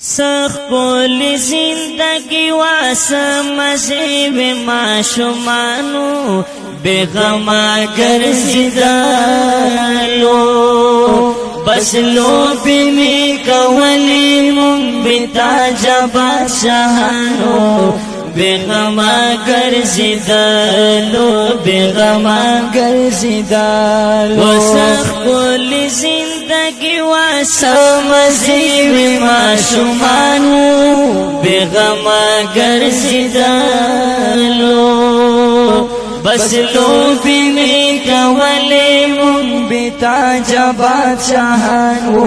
سخپل زندگی واسه مزیب معشومانو بغما گرزیدالو بس لوبی می کولی من بتاجا بادشاہانو بغما گرزیدالو بغما گرزیدالو سخپل زندگی واسه مزیب معشومانو بغما گرزیدالو بس لوبی می کولی من بتاجا بادشاہانو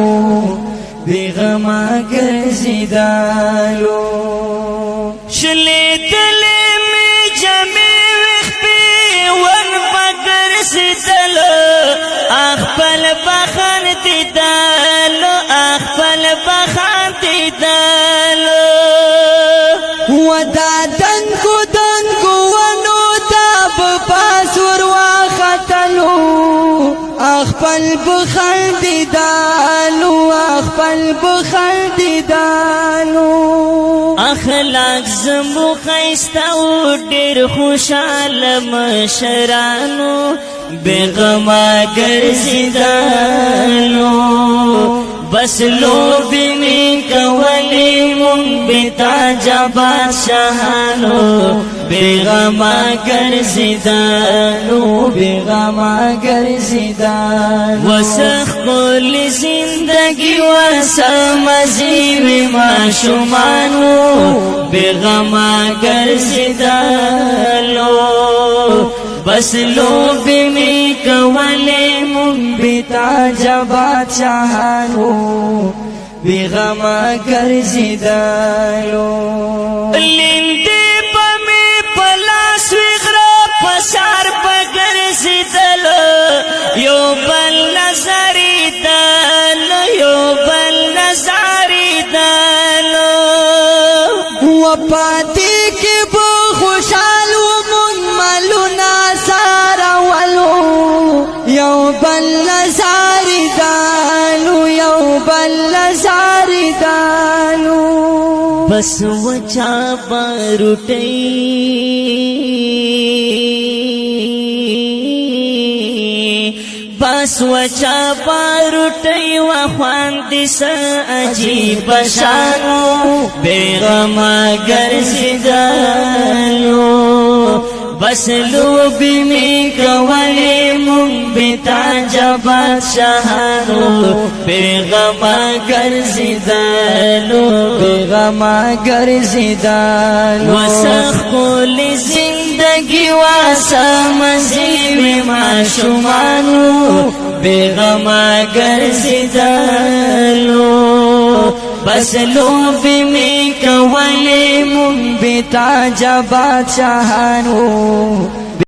بغما گرزیدالو شلی دلی می جمی وخپی ون بگرزیدالو اخپل بخان دیدالو اخپل بخان دیدالو ودا دنگو ونو تاب پاسور واختلو اخپل بخان دیدالو اخپل بخان دیدالو اخلاق زمو خیستاو ډیر خوشحال مشرانو بغما گرزیدالو بس لوبی می کولی من بتاجا بادشاہانو بغما گرزیدالو بغما گرزیدالو وسخپل زندگی واسه مزیب معشومانو بغما گرزیدالو بس لوبی می کولی من بتاجا بادشاہانو بغما گرزیدالو لیندی پمی پلاس ویغرا پسار بگرزیدالو یو بل نظری دالو یو بل نظری دالو وپاتی کی بو خوشحالو من ملونا سارا ولو یو بل نظاری دالو یو بل نظاری دالو بس وچا باروٹی بس وچا باروٹی وخوان دس عجیب شانو بغما گرزیدالو بس لوبی می کولی من بتاجا بادشاہانو بغما گرزیدالو بغما گرزیدالو وسخپل زندگی واسه مزیب معشومانو بغما گرزیدالو بس لوبی می کولی من بتاجا بادشاہانو